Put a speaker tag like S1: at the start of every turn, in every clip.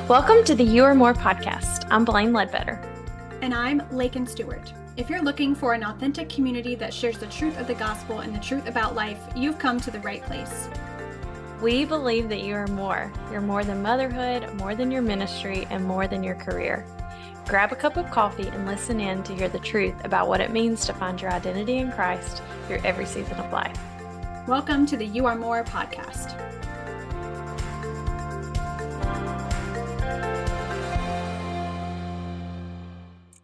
S1: Welcome to the You Are More podcast. I'm Blaine Ledbetter.
S2: And I'm Laken Stewart. If you're looking for an authentic community that shares the truth of the gospel and the truth about life, you've come to the right place.
S1: We believe that you are more. You're more than motherhood, more than your ministry, and more than your career. Grab a cup of coffee and listen in to hear the truth about what it means to find your identity in Christ through every season of life.
S2: Welcome to the You Are More podcast.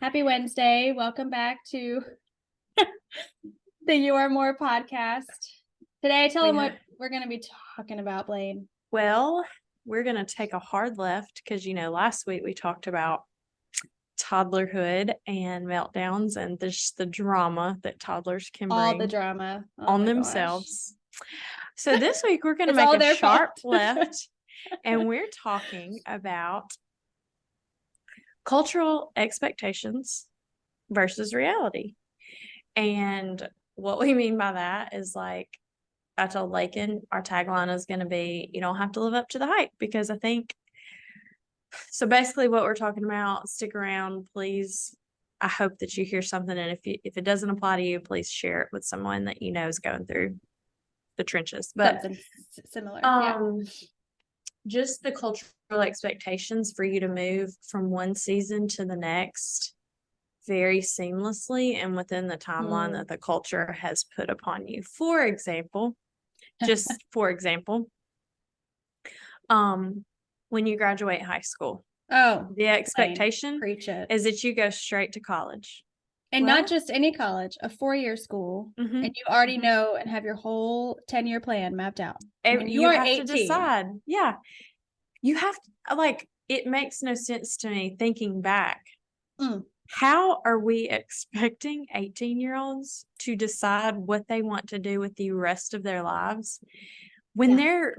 S2: Happy Wednesday. Welcome back to the You Are More podcast. Today, tell them what we're going to be talking about, Blaine.
S1: Well, we're going to take a hard left because, last week we talked about toddlerhood and meltdowns and the drama that toddlers can bring.
S2: All the drama.
S1: On themselves. So this week we're going to make a sharp left and we're talking about cultural expectations versus reality. And what we mean by that is, like I told Laken, our tagline is going to be, you don't have to live up to the hype, because I think, so basically what we're talking about, stick around, please. I hope that you hear something. And if it doesn't apply to you, please share it with someone that you know is going through the trenches. But
S2: something similar.
S1: Just the cultural expectations for you to move from one season to the next very seamlessly and within the timeline that the culture has put upon you. For example, when you graduate high school, the expectation is that you go straight to college.
S2: And not just any college, a 4-year school, and you already know and have your whole 10-year plan mapped out.
S1: You are 18. To decide. Yeah. You have to, it makes no sense to me thinking back. How are we expecting 18-year-olds to decide what they want to do with the rest of their lives when they're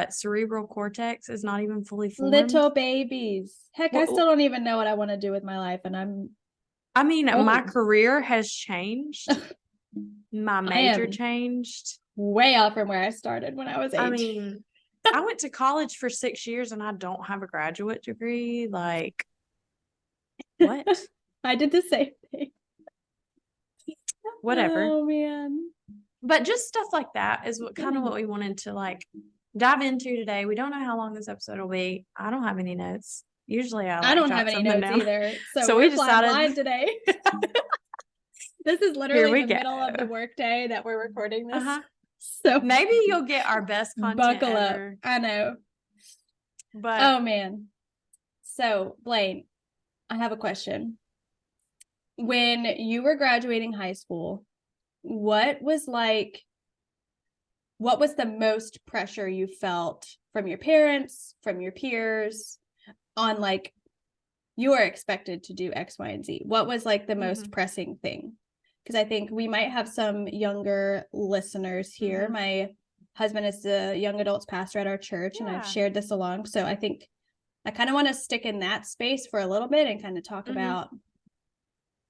S1: cerebral cortex is not even fully formed?
S2: Little babies. Heck, I still don't even know what I want to do with my life, and
S1: my career has changed. My major changed.
S2: Way off from where I started when I was 8.
S1: I went to college for 6 years and I don't have a graduate degree. What?
S2: I did the same thing.
S1: Whatever.
S2: Oh, man.
S1: But just stuff like that is what we wanted to dive into today. We don't know how long this episode will be. I don't have any notes. Usually I don't have any notes down.
S2: Either. So we decided blind today. This is literally the middle of the workday that we're recording this. So
S1: maybe you'll get our best content.
S2: Buckle
S1: ever.
S2: Up. I know.
S1: But
S2: oh man. So Blaine, I have a question. When you were graduating high school, what was the most pressure you felt from your parents, from your peers, on you are expected to do X, Y, and Z? What was the most pressing thing? Because I think we might have some younger listeners here. My husband is the young adults pastor at our church, and I've shared this along. So I think I kind of want to stick in that space for a little bit and kind of talk about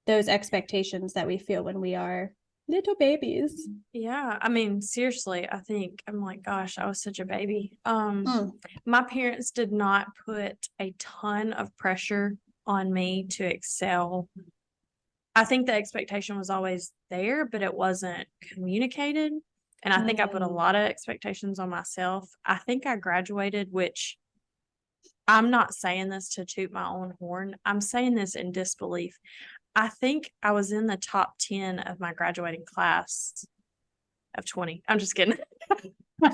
S2: those expectations that we feel when we are little babies.
S1: Yeah. Seriously, I think I'm gosh, I was such a baby. My parents did not put a ton of pressure on me to excel. I think the expectation was always there, but it wasn't communicated. And I think I put a lot of expectations on myself. I think I graduated, which I'm not saying this to toot my own horn. I'm saying this in disbelief. I think I was in the top 10 of my graduating class of 20. I'm just kidding.
S2: You're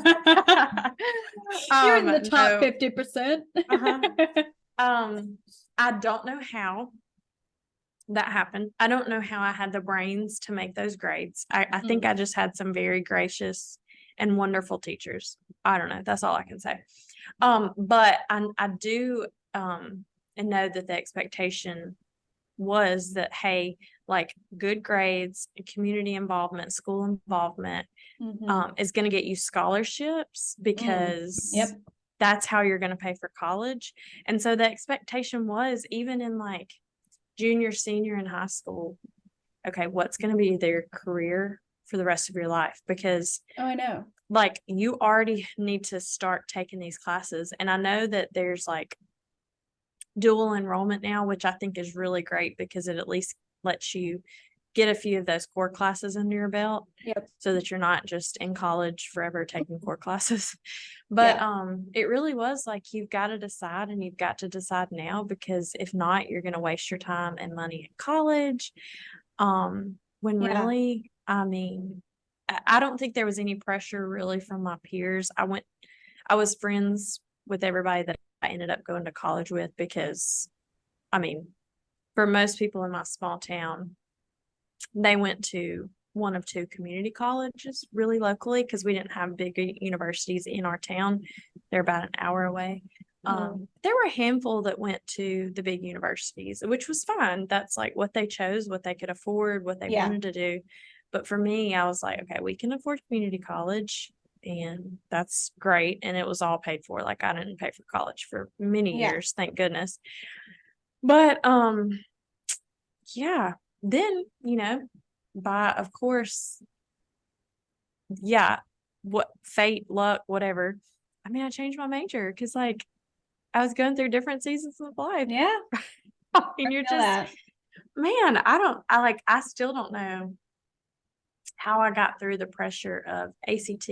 S2: in the top 50%.
S1: I don't know how that happened. I don't know how I had the brains to make those grades. I think I just had some very gracious and wonderful teachers. I don't know. That's all I can say. But I do know that the expectation was that, hey, good grades, community involvement, school involvement is going to get you scholarships, because that's how you're going to pay for college. And so the expectation was, even in junior, senior in high school, okay, what's going to be their career for the rest of your life? Because
S2: I know,
S1: you already need to start taking these classes. And I know that there's dual enrollment now, which I think is really great because it at least lets you get a few of those core classes under your belt.
S2: Yep.
S1: So that you're not just in college forever taking core classes. But it really was like, you've got to decide, and you've got to decide now, because if not, you're going to waste your time and money in college. When really, I mean, I don't think there was any pressure really from my peers. I was friends with everybody that I ended up going to college with, because I mean, for most people in my small town, they went to one of two community colleges really locally, because we didn't have big universities in our town. They're about an hour away. There were a handful that went to the big universities, which was fine. That's like what they chose, what they could afford, what they wanted to do. But for me, I was like, okay, we can afford community college, and that's great. And it was all paid for. Like, I didn't pay for college for many years, thank goodness. But yeah, then, of course, what fate, luck, whatever. I mean, I changed my major because, like, I was going through different seasons of life.
S2: Yeah.
S1: And you're just, man, I still don't know how I got through the pressure of ACT.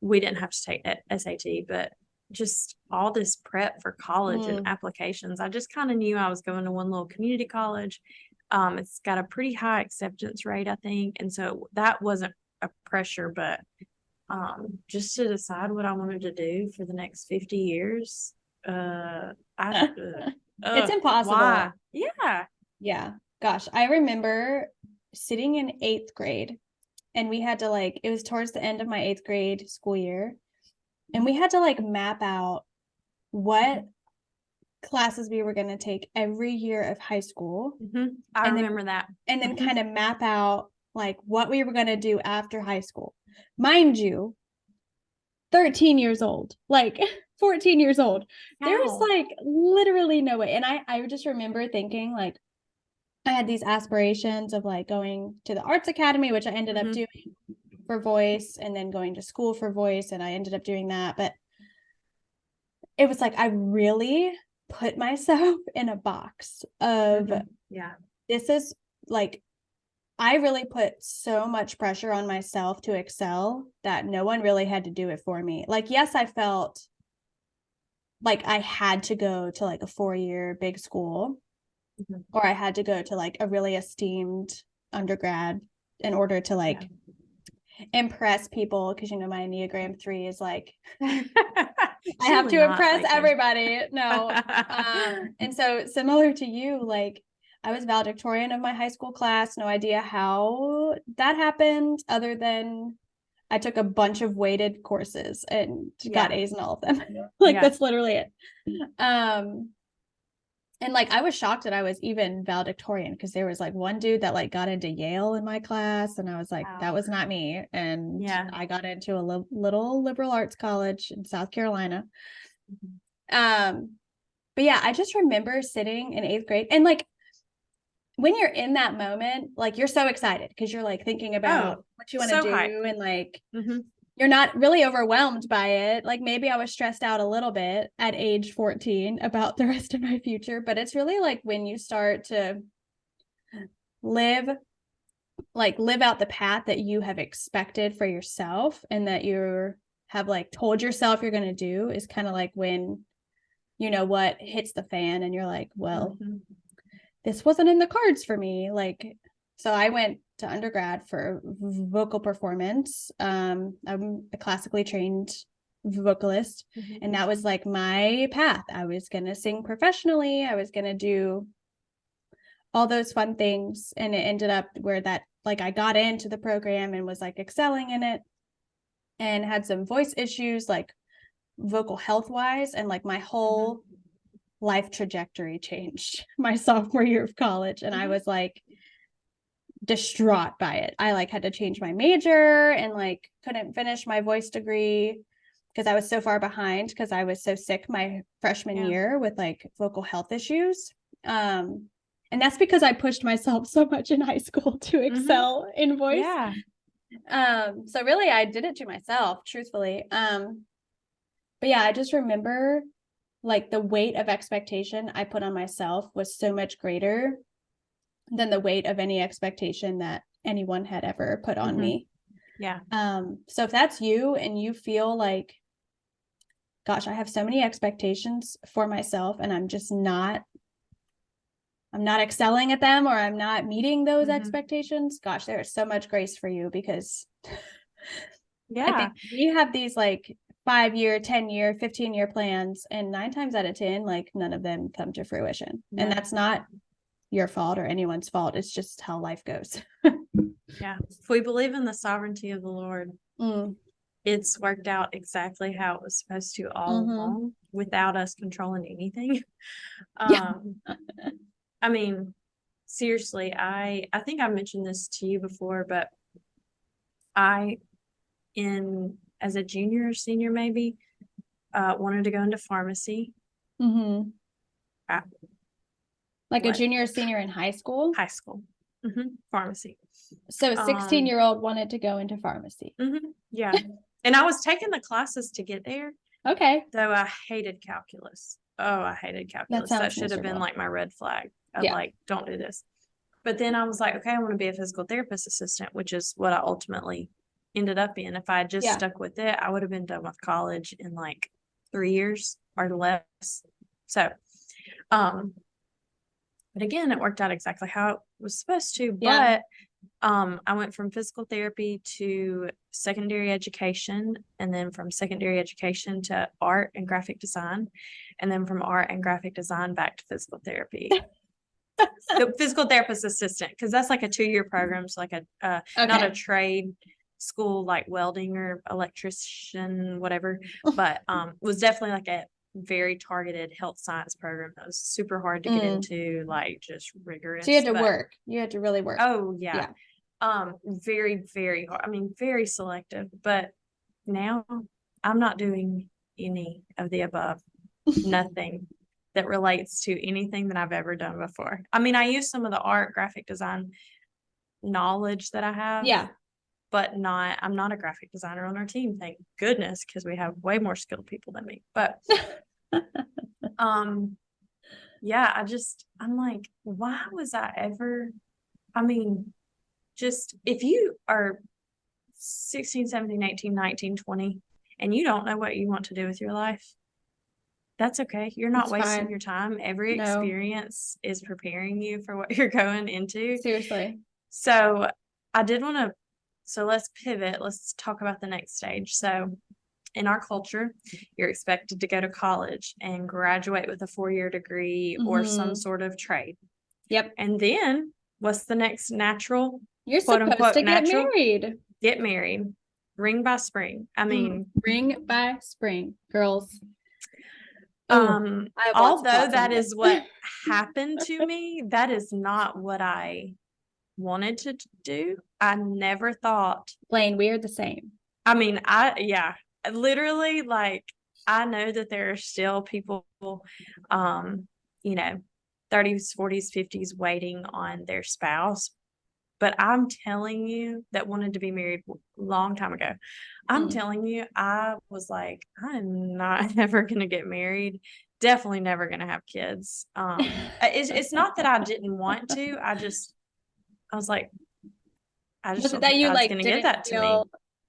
S1: We didn't have to take SAT, but just all this prep for college and applications. I just kind of knew I was going to one little community college. It's got a pretty high acceptance rate, I think. And so that wasn't a pressure, but just to decide what I wanted to do for the next 50 years.
S2: It's impossible.
S1: Why? Yeah.
S2: Yeah. Gosh, I remember sitting in 8th grade, and we had to it was towards the end of my 8th grade school year, and we had to map out what classes we were going to take every year of high school.
S1: I remember that.
S2: And then kind of map out what we were going to do after high school. Mind you, 13 years old, 14 years old. Wow. There was literally no way. And I just remember thinking I had these aspirations of going to the arts academy, which I ended up doing for voice, and then going to school for voice. And I ended up doing that. But it was I really put myself in a box of, this is I really put so much pressure on myself to excel that no one really had to do it for me. Yes, I felt like I had to go to a 4-year big school, or I had to go to a really esteemed undergrad in order to impress people, because my Enneagram 3 is I have to impress everybody. No. And so similar to you, I was valedictorian of my high school class. No idea how that happened, other than I took a bunch of weighted courses and got A's in all of them. That's literally it. And I was shocked that I was even valedictorian, because there was one dude that got into Yale in my class, and I was like, that was not me. And I got into a little liberal arts college in South Carolina. But yeah, I just remember sitting in 8th grade, and when you're in that moment, you're so excited because you're thinking about what you want to do, hyped. And you're not really overwhelmed by it. Maybe I was stressed out a little bit at age 14 about the rest of my future, but it's really when you start to live out the path that you have expected for yourself, and that you have told yourself you're going to do, is kind of when, what hits the fan, and you're well, this wasn't in the cards for me. So I went to undergrad for vocal performance. I'm a classically trained vocalist, and that was my path. I was going to sing professionally. I was going to do all those fun things. And it ended up where that, I got into the program and was excelling in it, and had some voice issues, vocal health wise. And my whole life trajectory changed my sophomore year of college. And I was distraught by it. I had to change my major, and couldn't finish my voice degree because I was so far behind, because I was so sick my freshman year with vocal health issues. And that's because I pushed myself so much in high school to excel in voice. So really I did it to myself, truthfully. But yeah, I just remember like the weight of expectation I put on myself was so much greater than the weight of any expectation that anyone had ever put on me.
S1: Yeah.
S2: So if that's you and you feel like, gosh, I have so many expectations for myself and I'm not excelling at them, or I'm not meeting those expectations, gosh, there is so much grace for you, because I think we have these like 5-year, 10-year, 15-year plans, and 9 times out of 10, like none of them come to fruition. No. And that's not your fault or anyone's fault. It's just how life goes.
S1: Yeah. If we believe in the sovereignty of the Lord, it's worked out exactly how it was supposed to all along, without us controlling anything. I mean, seriously, I think I mentioned this to you before, but as a junior or senior, maybe, wanted to go into pharmacy.
S2: Like a junior or senior in high school?
S1: High school. Pharmacy.
S2: So a 16-year-old wanted to go into pharmacy.
S1: Yeah. And I was taking the classes to get there.
S2: Okay.
S1: Though I hated calculus. Oh, I hated calculus. That should have been like my red flag. Like, don't do this. But then I was like, okay, I want to be a physical therapist assistant, which is what I ultimately ended up in. If I had just stuck with it, I would have been done with college in like 3 years or less. So, but again, it worked out exactly how it was supposed to. But I went from physical therapy to secondary education, and then from secondary education to art and graphic design, and then from art and graphic design back to physical therapy. The physical therapist assistant, because that's like a 2-year program. So like not a trade school like welding or electrician, whatever, but was definitely like a very targeted health science program that was super hard to get into, like just rigorous.
S2: So you had to work. You had to really work.
S1: Oh yeah. Very, very hard. I mean, very selective. But now I'm not doing any of the above. Nothing that relates to anything that I've ever done before. I mean, I use some of the art graphic design knowledge that I have. Yeah. But I'm not a graphic designer on our team, thank goodness, because we have way more skilled people than me. But yeah, I'm like, why was I ever, I mean, just if you are 16, 17, 18, 19, 20, and you don't know what you want to do with your life, that's okay. You're not wasting your time. Every experience is preparing you for what you're going into.
S2: Seriously.
S1: So I did want to, so let's pivot. Let's talk about the next stage. So in our culture, you're expected to go to college and graduate with a 4-year degree or some sort of trade.
S2: Yep.
S1: And then what's the next natural?
S2: You're supposed to get married.
S1: Get married. Ring by spring. I mean,
S2: ring by spring, girls.
S1: Although that is what happened to me, that is not what I wanted to do. I never thought.
S2: Blaine, we are the same.
S1: I mean, literally, like, I know that there are still people, 30s, 40s, 50s waiting on their spouse. But I'm telling you, that wanted to be married a long time ago. I'm telling you, I was like, I'm not ever going to get married. Definitely never going to have kids. It's not that I didn't want to. I was like, I just don't think God's going to give that to me.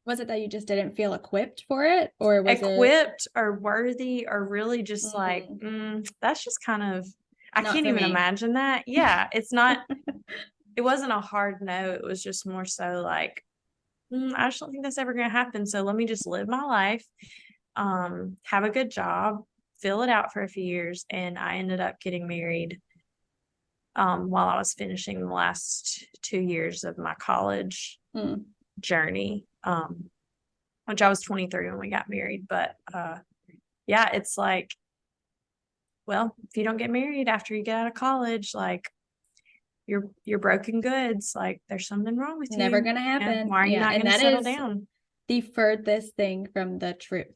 S2: Was it that you just didn't feel equipped for it, or was
S1: equipped or worthy, or really just like, that's just kind of, I can't even imagine that. Yeah, it's not. It wasn't a hard no. It was just more so like, I just don't think that's ever going to happen. So let me just live my life, have a good job, fill it out for a few years. And I ended up getting married while I was finishing the last 2 years of my college journey, which I was 23 when we got married. But yeah, it's like, well, if you don't get married after you get out of college, like, you're broken goods. Like, there's something wrong with you.
S2: Never gonna happen.
S1: And why are you not gonna settle down?
S2: The furthest thing from the truth.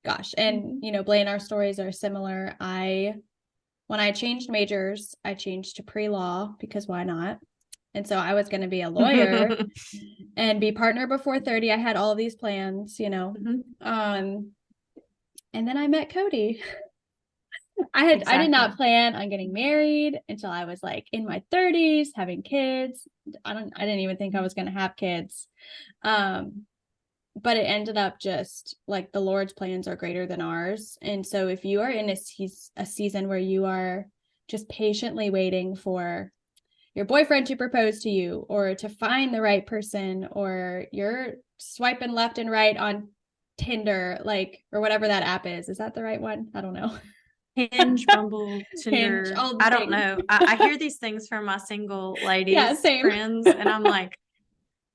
S2: Gosh. And Blaine, our stories are similar. When I changed majors, I changed to pre-law, because why not? And so I was going to be a lawyer and be partner before 30. I had all these plans, and then I met Cody. I did not
S1: Exactly.
S2: plan on getting married until I was like in my 30s, having kids. I didn't even think I was going to have kids. But it ended up just like the Lord's plans are greater than ours. And so if you are in a season where you are just patiently waiting for your boyfriend to propose to you or to find the right person, or you're swiping left and right on Tinder, like, or whatever that app is that the right one? I don't know.
S1: Hinge, Bumble,
S2: Hinge,
S1: Tinder.
S2: all the
S1: I don't
S2: things.
S1: know. I hear these things from my single
S2: Yeah,
S1: ladies
S2: same.
S1: friends, and I'm like,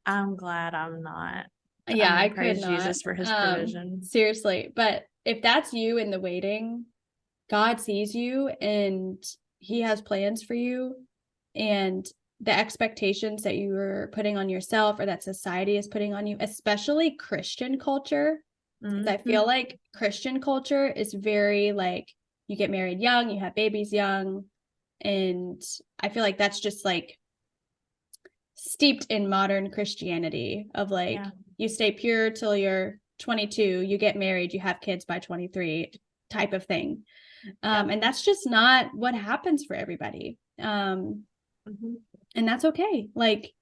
S1: I'm glad I'm not. I
S2: Yeah, I
S1: mean,
S2: could
S1: praise
S2: not.
S1: Jesus for his provision.
S2: Seriously. But if that's you in the waiting, God sees you and he has plans for you. And the expectations that you are putting on yourself or that society is putting on you, especially Christian culture, because I feel like Christian culture is very like, you get married young, you have babies young. And I feel like that's just like steeped in modern Christianity of like,
S1: Yeah.
S2: you stay pure till you're 22, you get married, you have kids by 23 type of thing. And that's just not what happens for everybody. And that's okay. Like,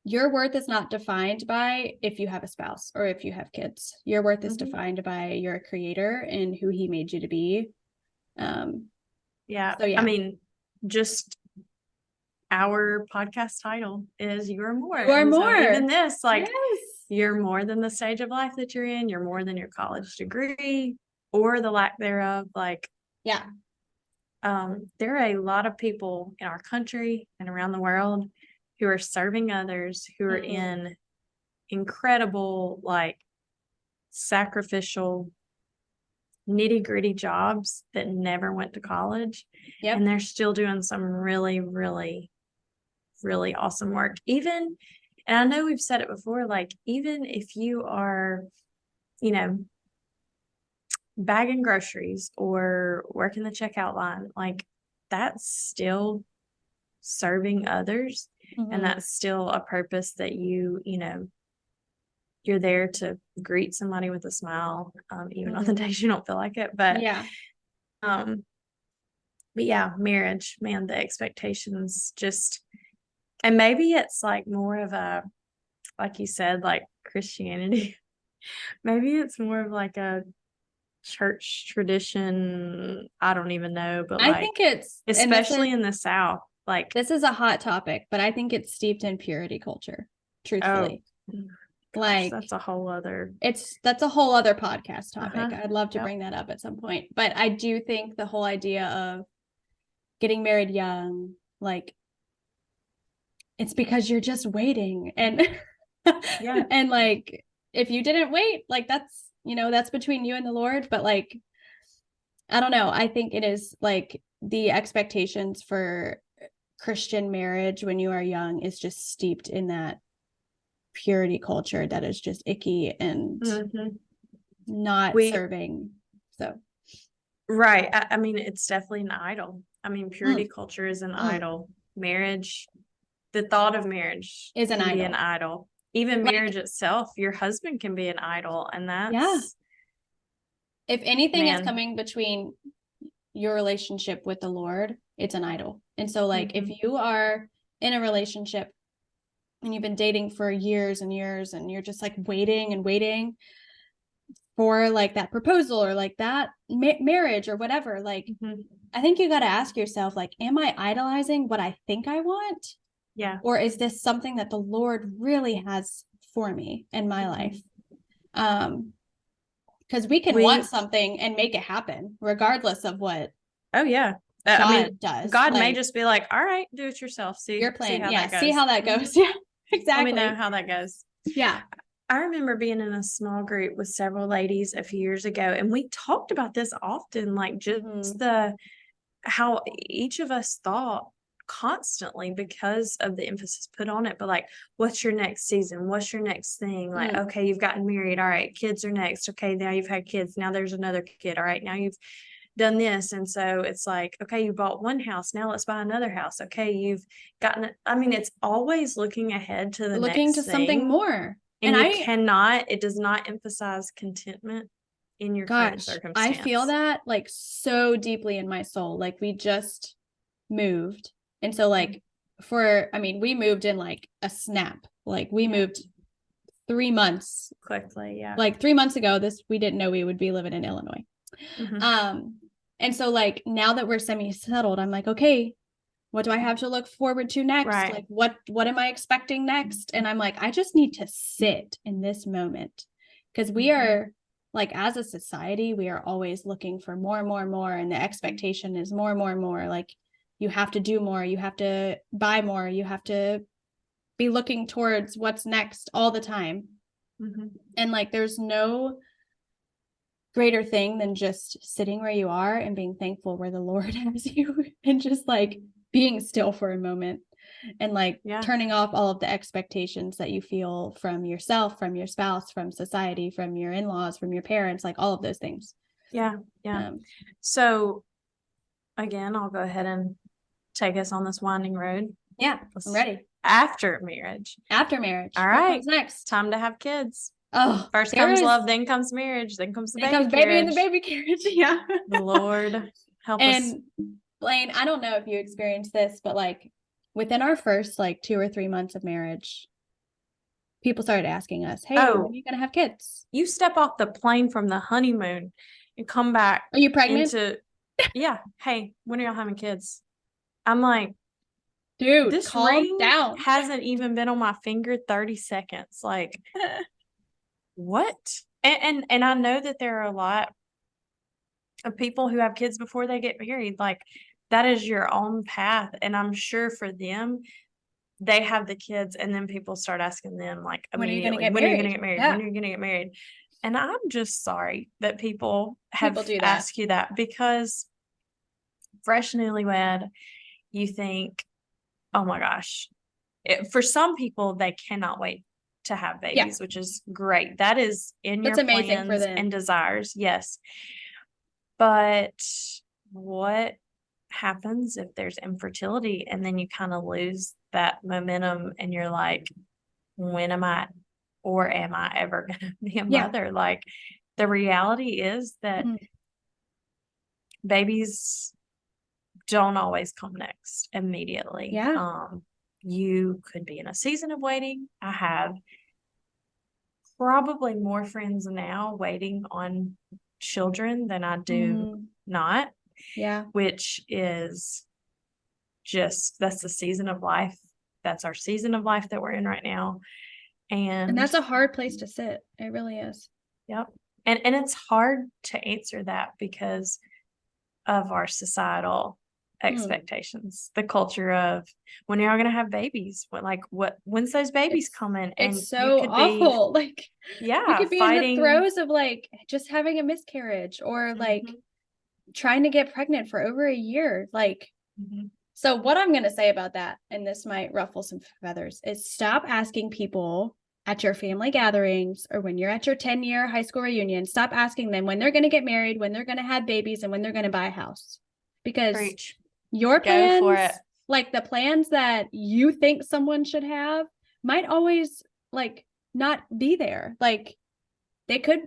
S2: your worth is not defined by if you have a spouse or if you have kids. Your worth is defined by your creator and who he made you to be.
S1: Yeah.
S2: So yeah.
S1: I mean, just our podcast title is You Are More.
S2: You are
S1: and
S2: more.
S1: So even this, like,
S2: yes.
S1: You're more than the stage of life that you're in. You're more than your college degree or the lack thereof. Like,
S2: yeah.
S1: There are a lot of people in our country and around the world who are serving others, who are in incredible, like, sacrificial, nitty-gritty jobs that never went to college.
S2: Yep.
S1: And they're still doing some really, really, really awesome work. Even, and I know we've said it before, like, even if you are, you know, bagging groceries or working the checkout line, like, that's still serving others. And that's still a purpose that you're there to greet somebody with a smile, even on the days you don't feel like it. But yeah, marriage, man, the expectations just, and maybe it's like more of a, like you said, like Christianity. Maybe it's more of like a church tradition. I don't even know, but
S2: I
S1: like,
S2: think it's
S1: especially in the South, like,
S2: this is a hot topic, but I think it's steeped in purity culture, truthfully.
S1: gosh,
S2: like,
S1: that's a whole other
S2: that's a whole other podcast topic. I'd love to bring that up at some point. But I do think the whole idea of getting married young, like, it's because you're just waiting. And and like, if you didn't wait, like, that's, that's between you and the Lord. But like, I don't know. I think it is like the expectations for Christian marriage when you are young is just steeped in that purity culture that is just icky and not serving. So,
S1: right. I mean, it's definitely an idol. I mean, purity culture is an idol. Marriage, the thought of marriage
S2: is
S1: can be an idol. Even
S2: Like,
S1: marriage itself, your husband can be an idol. And that's,
S2: if anything is coming between your relationship with the Lord, it's an idol. And so like, if you are in a relationship and you've been dating for years and years and you're just like waiting and waiting for like that proposal or like that marriage or whatever, like, I think you got to ask yourself, like, am I idolizing what I think I want?
S1: Yeah.
S2: Or is this something that the Lord really has for me in my life? Because we can want something and make it happen regardless of what
S1: God
S2: does.
S1: God may just be like, all right, do it yourself. See
S2: your plan.
S1: See how that goes.
S2: See how that goes. Yeah, exactly.
S1: Let me know how that goes.
S2: Yeah.
S1: I remember being in a small group with several ladies a few years ago, and we talked about this often, like, just how each of us thought constantly because of the emphasis put on it. But like, what's your next season? What's your next thing? Like, okay, you've gotten married. All right, kids are next. Okay, now you've had kids. Now there's another kid. All right, now you've done this. And so it's like, okay, you bought one house. Now let's buy another house. Okay, you've gotten it. I mean, it's always looking ahead to the
S2: looking
S1: next
S2: to
S1: thing.
S2: something more.
S1: And it does not emphasize contentment in your current
S2: Gosh,
S1: circumstance.
S2: I feel that like so deeply in my soul. Like we just moved. And so like we moved in like a snap. Like we moved 3 months
S1: quickly. Yeah.
S2: Like 3 months ago, we didn't know we would be living in Illinois. And so like now that we're semi-settled, I'm like, okay, what do I have to look forward to next?
S1: Right.
S2: Like what am I expecting next? And I'm like, I just need to sit in this moment, because we are like, as a society, we are always looking for more and more and more. And the expectation is more and more and more. Like you have to do more, you have to buy more, you have to be looking towards what's next all the time. And like, there's no greater thing than just sitting where you are and being thankful where the Lord has you, and just like being still for a moment, and like turning off all of the expectations that you feel from yourself, from your spouse, from society, from your in-laws, from your parents, like all of those things.
S1: Yeah. So again, I'll go ahead and take us on this winding road.
S2: Yeah, I'm ready.
S1: After marriage.
S2: All right.
S1: What comes
S2: next?
S1: Time to have kids.
S2: Oh,
S1: first comes love, then comes marriage, then comes the
S2: baby and the baby carriage. Yeah.
S1: The Lord help us.
S2: And Blaine, I don't know if you experienced this, but like within our first like 2 or 3 months of marriage, people started asking us, hey, when are you going to have kids?
S1: You step off the plane from the honeymoon and come back.
S2: Are you pregnant?
S1: Yeah. Hey, when are y'all having kids? I'm like,
S2: dude,
S1: this
S2: calm
S1: ring
S2: down.
S1: Hasn't even been on my finger 30 seconds. Like, what? And I know that there are a lot of people who have kids before they get married. Like, that is your own path. And I'm sure for them, they have the kids, and then people start asking them like immediately, when are you going to get married? When are you going to get married? And I'm just sorry that people do that. Ask you that, because fresh newlywed, you think, oh my gosh. For some people, they cannot wait to have babies, which is great. That is in your plans and desires. Yes. But what happens if there's infertility, and then you kind of lose that momentum, and you're like, when am I ever going to be a mother? Like, the reality is that babies don't always come next immediately. You could be in a season of waiting. I have probably more friends now waiting on children than I do not.
S2: Yeah.
S1: Which is just, that's the season of life. That's our season of life that we're in right now. And
S2: that's a hard place to sit. It really is.
S1: Yep. And it's hard to answer that because of our societal expectations, the culture of, when are y'all gonna have babies? When's those babies coming? And
S2: it's so awful. Like, you could be
S1: fighting
S2: in the throes of like just having a miscarriage, or like trying to get pregnant for over a year. Like, so what I'm going to say about that, and this might ruffle some feathers, is stop asking people at your family gatherings, or when you're at your 10-year high school reunion, stop asking them when they're going to get married, when they're going to have babies, and when they're going to buy a house. Because your plans, like the plans that you think someone should have, might always like not be there. Like, they could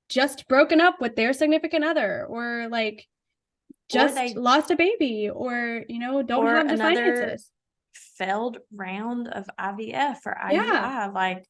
S2: just broken up with their significant other, or like just lost a baby, or don't have the finances.
S1: Failed round of IVF or IUI. Like,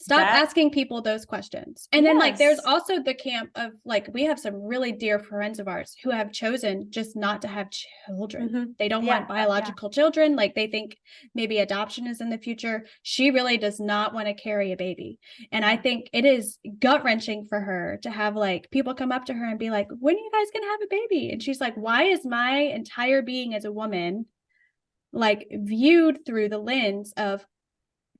S2: stop asking people those questions. And then like there's also the camp of like, we have some really dear friends of ours who have chosen just not to have children. They don't want biological children. Like, they think maybe adoption is in the future. She really does not want to carry a baby. And I think it is gut-wrenching for her to have like people come up to her and be like, when are you guys gonna have a baby? And she's like, why is my entire being as a woman like viewed through the lens of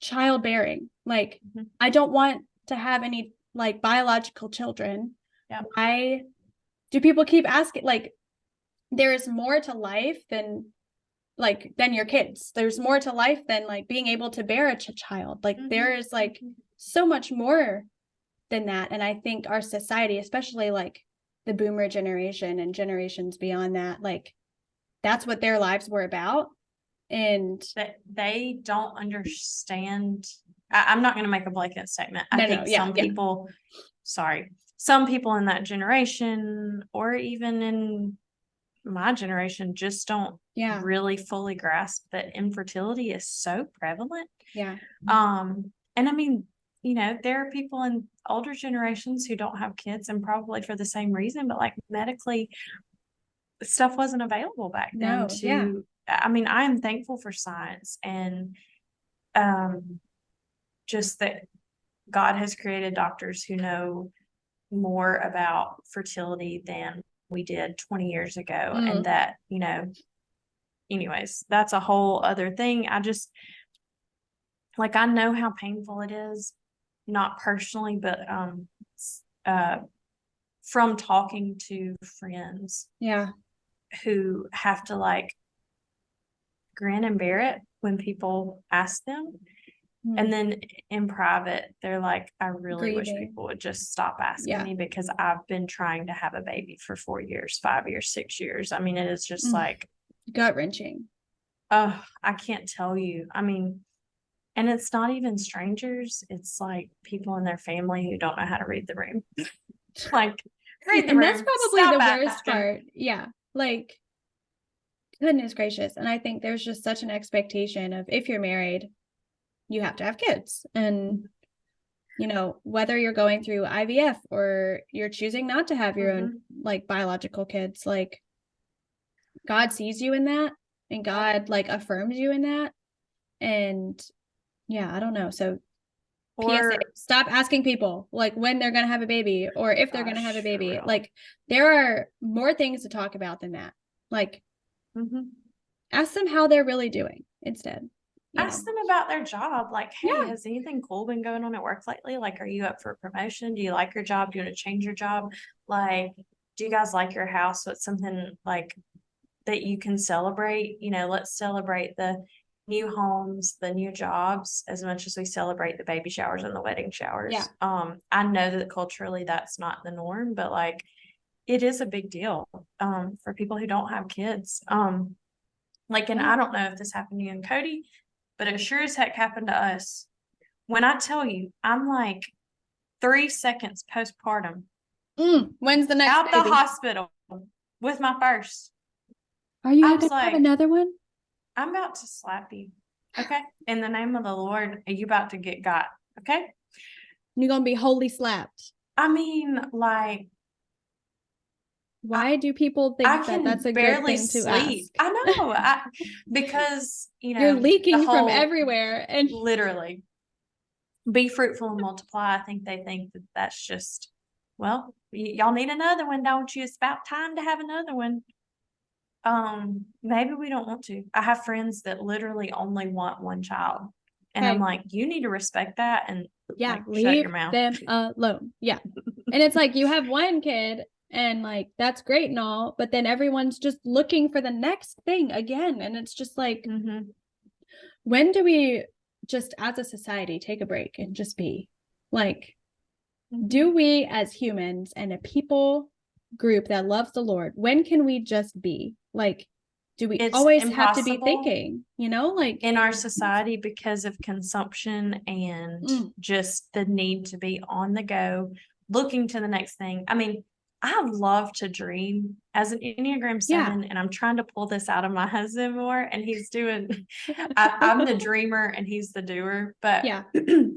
S2: childbearing? Like, I don't want to have any like biological children. Why do people keep asking? Like, there is more to life than your kids. There's more to life than like being able to bear a child. Like, there is like so much more than that. And I think our society, especially like the boomer generation and generations beyond that, like, that's what their lives were about. And
S1: they don't understand. I'm not going to make a blanket statement. I think some people sorry, some people in that generation or even in my generation just don't really fully grasp that infertility is so prevalent.
S2: Yeah.
S1: And I mean, you know, there are people in older generations who don't have kids and probably for the same reason, but like medically stuff wasn't available back then I mean, I am thankful for science and just that God has created doctors who know more about fertility than we did 20 years ago. And that, you know, anyways, that's a whole other thing. I just, like, I know how painful it is, not personally, but from talking to friends who have to like grin and bear it when people ask them. And then in private, they're like, I really wish people would just stop asking me because I've been trying to have a baby for 4 years, 5 years, 6 years. I mean, it is just like
S2: gut-wrenching.
S1: Oh, I can't tell you. I mean, and it's not even strangers. It's like people in their family who don't know how to read the room. Like, read the room.
S2: And that's probably the worst part. Yeah. Like, goodness gracious. And I think there's just such an expectation of if you're married, you have to have kids. And, you know, whether you're going through IVF or you're choosing not to have your own like biological kids, like God sees you in that and God like affirms you in that. And yeah, I don't know. So PSA, stop asking people like when they're going to have a baby or if they're going to have a baby. Like there are more things to talk about than that. Like ask them how they're really doing instead.
S1: Ask them about their job. Like, hey, has anything cool been going on at work lately? Like, are you up for a promotion? Do you like your job? Do you want to change your job? Like, do you guys like your house? What's something like that you can celebrate? You know, let's celebrate the new homes, the new jobs, as much as we celebrate the baby showers and the wedding showers. I know that culturally that's not the norm, but like it is a big deal for people who don't have kids. Like, and I don't know if this happened to you and Cody, but it sure as heck happened to us. When I tell you, I'm like 3 seconds postpartum.
S2: When's the next
S1: out baby? The hospital with my first.
S2: Are you going to have another one?
S1: I'm about to slap you. Okay. In the name of the Lord, are you about to get got? Okay.
S2: You're going to be wholly slapped.
S1: I mean, like.
S2: Why do people think that that's a good thing to ask?
S1: I know. Because, you know.
S2: You're leaking from everywhere. And
S1: literally. Be fruitful and multiply. I think they think that that's just, well, y'all need another one, don't you? It's about time to have another one. Maybe we don't want to. I have friends that literally only want one child. And I'm like, you need to respect that and like,
S2: leave
S1: shut your mouth.
S2: them alone. Yeah. And it's like you have one kid and like that's great and all, but then everyone's just looking for the next thing again. And it's just like, when do we just as a society take a break and just be like, do we as humans and a people group that loves the Lord, when can we just be like, do we always have to be thinking, you know, like
S1: in our society because of consumption and just the need to be on the go, looking to the next thing. I mean, I love to dream as an Enneagram 7, and I'm trying to pull this out of my husband more, and he's doing, I'm the dreamer and he's the doer, but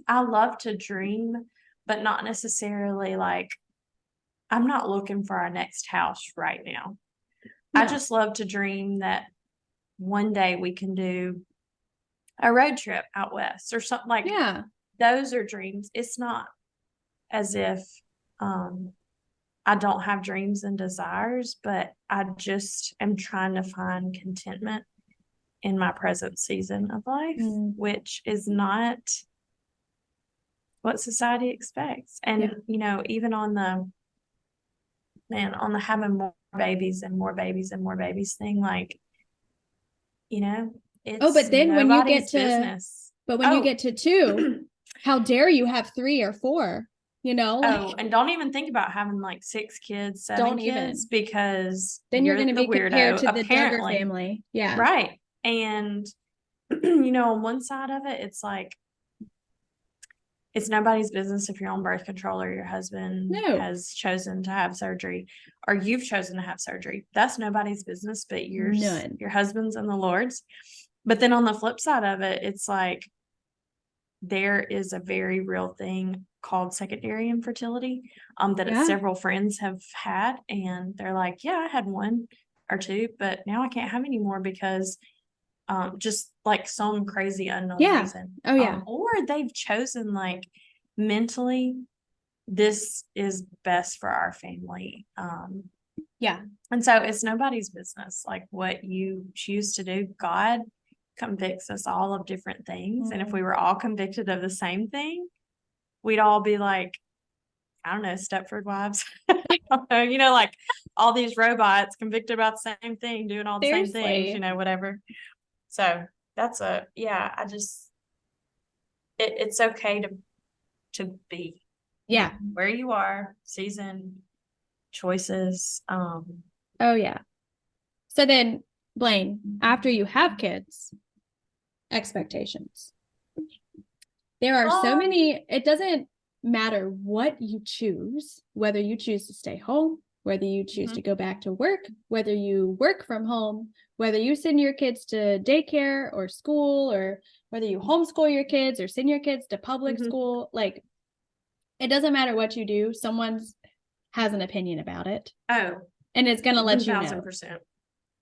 S1: I love to dream, but not necessarily like, I'm not looking for our next house right now. I just love to dream that one day we can do a road trip out west or something like those are dreams. It's not as if I don't have dreams and desires, but I just am trying to find contentment in my present season of life, which is not what society expects. And, you know, even on the having more babies and more babies and more babies thing, like, you know, it's
S2: but then when you get to
S1: business.
S2: But when you get to 2, how dare you have 3 or 4, you know?
S1: Like, and don't even think about having like 6 kids, 7 kids, because
S2: then you're going to be compared to the Duggar family. Yeah.
S1: Right. And, you know, on one side of it, it's like, it's nobody's business if you're on birth control or your husband
S2: No.
S1: has chosen to have surgery or you've chosen to have surgery. That's nobody's business but yours,
S2: None.
S1: your husband's and the Lord's. But then on the flip side of it, it's like there is a very real thing called secondary infertility that
S2: Yeah.
S1: several friends have had, and they're like, yeah, I had one or two, but now I can't have any more because just like some crazy unknown
S2: Yeah.
S1: reason.
S2: Oh, yeah.
S1: Or they've chosen like mentally, this is best for our family.
S2: Yeah.
S1: And so it's nobody's business, like what you choose to do. God convicts us all of different things. And if we were all convicted of the same thing, we'd all be like, I don't know, Stepford Wives. You know, like all these robots convicted about the same thing, doing all the same things,
S2: Seriously.
S1: you know, whatever. So that's it's okay to be
S2: Yeah.
S1: where you are, season, choices.
S2: Oh, yeah. So then, Blaine, after you have kids, expectations. There are so many, it doesn't matter what you choose, whether you choose to stay home, whether you choose to go back to work, whether you work from home, whether you send your kids to daycare or school, or whether you homeschool your kids or send your kids to public school. Like, it doesn't matter what you do. Someone has an opinion about it.
S1: Oh,
S2: and it's going to let you know.
S1: 1000%.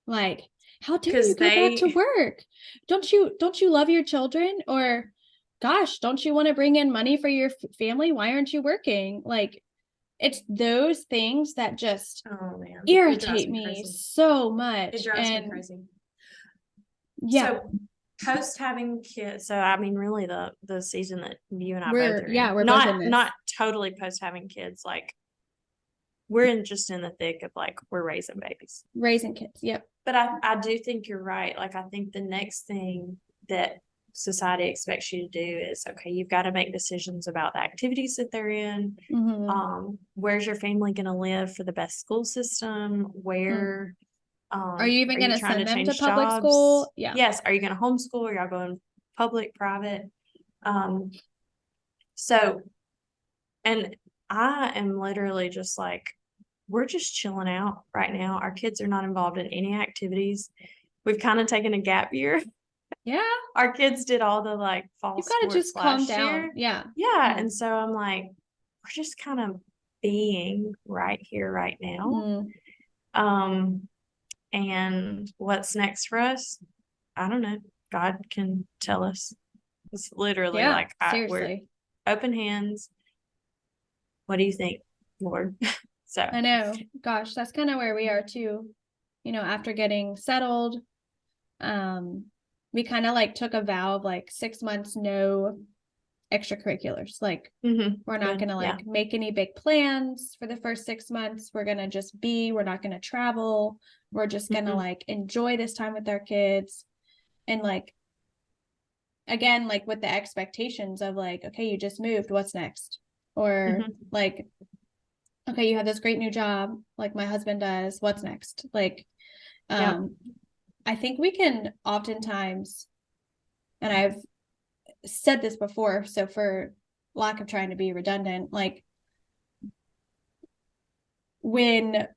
S2: Like, how dare you go back to work? Don't you love your children? Or, gosh, don't you want to bring in money for your family? Why aren't you working? Like, it's those things that just irritate me so much.
S1: It drives me crazy.
S2: Yeah.
S1: So post having kids, so I mean, really the season that you and I both are in.
S2: Yeah, we're
S1: not
S2: both in this.
S1: Not totally post having kids, like we're just in the thick of like we're raising babies.
S2: Raising kids, yep.
S1: But I do think you're right. Like I think the next thing that society expects you to do is, okay, you've got to make decisions about the activities that they're in. Where's your family going to live for the best school system? Where
S2: are you even going to send them to public
S1: jobs?
S2: school? Yeah.
S1: Yes. Are you going to homeschool? Are y'all going public, private? So, and I am literally just like, we're just chilling out right now. Our kids are not involved in any activities. We've kind of taken a gap year.
S2: Yeah.
S1: Our kids did all the like fall
S2: You've
S1: sports
S2: got to just calm down.
S1: year.
S2: Yeah.
S1: Yeah. And so I'm like, we're just kind of being right here, right now. And what's next for us? I don't know. God can tell us. It's literally like we're open hands. What do you think, Lord? So
S2: I know. Gosh, that's kind of where we are too. You know, after getting settled, we kind of like took a vow of like 6 months, no extracurriculars. Like we're not going to like make any big plans for the first 6 months. We're going to just we're not going to travel. We're just going to like enjoy this time with our kids. And like, again, like with the expectations of like, okay, you just moved, what's next? Or like, okay, you have this great new job, like my husband does, what's next? Like, I think we can oftentimes, and I've said this before, so for lack of trying to be redundant, like when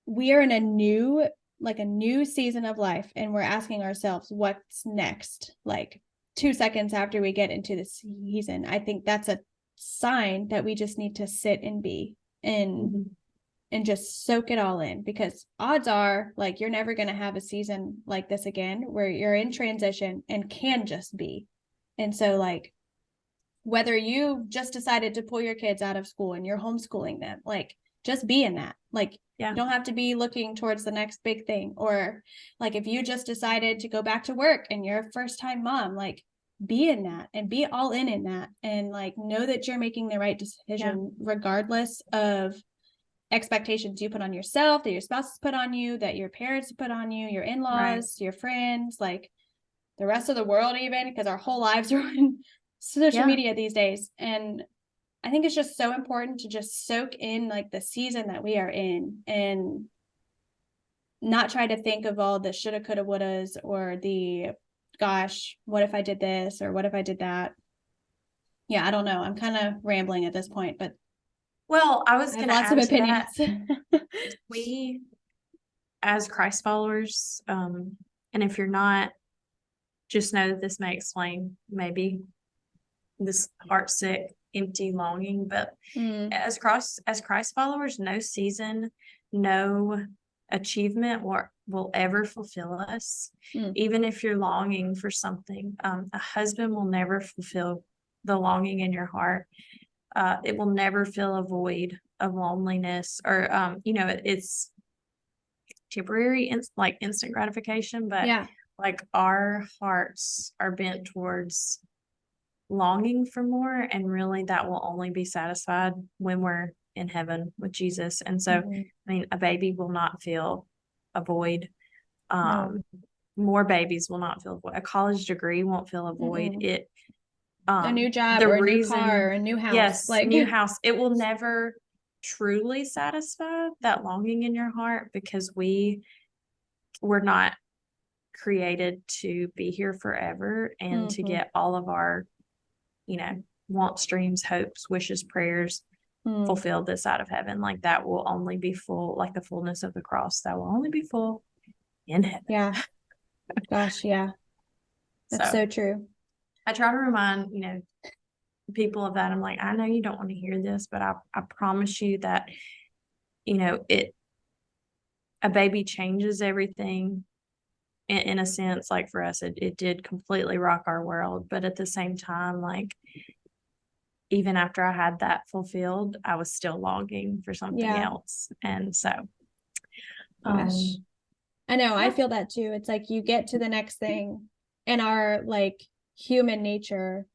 S2: we are in a new season of life and we're asking ourselves what's next, like 2 seconds after we get into the season, I think that's a sign that we just need to sit and be and just soak it all in, because odds are like you're never going to have a season like this again where you're in transition and can just be. And so like whether you just decided to pull your kids out of school and you're homeschooling them, like just be in that. Like you don't have to be looking towards the next big thing. Or like if you just decided to go back to work and you're a first time mom, like be in that and be all in that, and like know that you're making the right decision regardless of expectations you put on yourself, that your spouse has put on you, that your parents put on you, your in-laws, your friends, like the rest of the world, even, because our whole lives are on social media these days. And I think it's just so important to just soak in like the season that we are in and not try to think of all the shoulda, coulda, wouldas, or the gosh, what if I did this or what if I did that. Yeah, I don't know. I'm kind of rambling at this point, but
S1: Well, I was
S2: I have
S1: going to
S2: lots of
S1: add to that.
S2: opinions.
S1: We, as Christ followers, and if you're not, just know that this may explain maybe this heartsick, empty longing. But as Christ followers, no season, no achievement will ever fulfill us. Even if you're longing for something, a husband will never fulfill the longing in your heart. It will never fill a void of loneliness, or it's temporary, like instant gratification, but
S2: Yeah.
S1: like our hearts are bent towards longing for more, and really that will only be satisfied when we're in heaven with Jesus. And so, I mean, a baby will not fill a void.
S2: No.
S1: More babies will not fill a void. A college degree won't fill a void. It
S2: A new job
S1: the
S2: or a new
S1: reason,
S2: car or a new house.
S1: yes,
S2: Like
S1: new house. It will never truly satisfy that longing in your heart, because we're not created to be here forever and to get all of our, wants, dreams, hopes, wishes, prayers fulfilled this side of heaven. Like that will only be full, like the fullness of the cross, that will only be full in heaven.
S2: Yeah. Gosh, yeah. That's so true.
S1: I try to remind, people of that. I'm like, I know you don't want to hear this, but I promise you that, a baby changes everything in a sense. Like for us, it did completely rock our world. But at the same time, like, even after I had that fulfilled, I was still longing for something else. And so,
S2: gosh, I know, I feel that too. It's like you get to the next thing, and our like human nature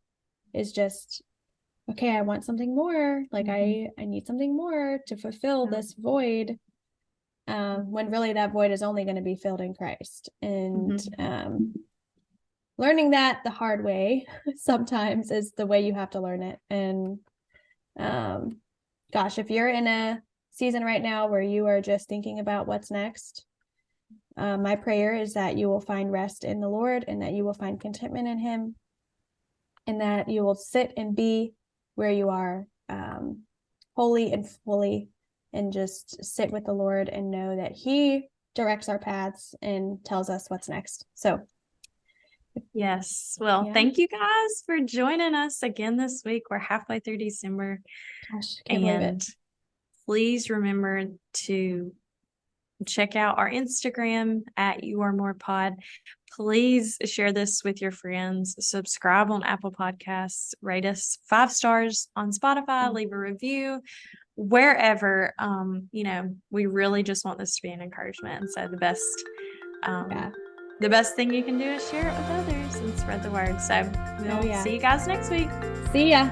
S2: is just, okay, I want something more. Like I need something more to fulfill this void. When really that void is only going to be filled in Christ. And learning that the hard way sometimes is the way you have to learn it. And gosh, if you're in a season right now where you are just thinking about what's next, my prayer is that you will find rest in the Lord, and that you will find contentment in him, and that you will sit and be where you are, wholly and fully, and just sit with the Lord and know that he directs our paths and tells us what's next. So
S1: yes. Well, thank you guys for joining us again this week. We're halfway through December.
S2: Gosh, can't believe it.
S1: Please remember to check out our Instagram at YouAreMorePod. Please share this with your friends. Subscribe on Apple Podcasts. Rate us 5 stars on Spotify. Leave a review wherever. We really just want this to be an encouragement. And so the best thing you can do is share it with others and spread the word. So we'll see you guys next week.
S2: See ya.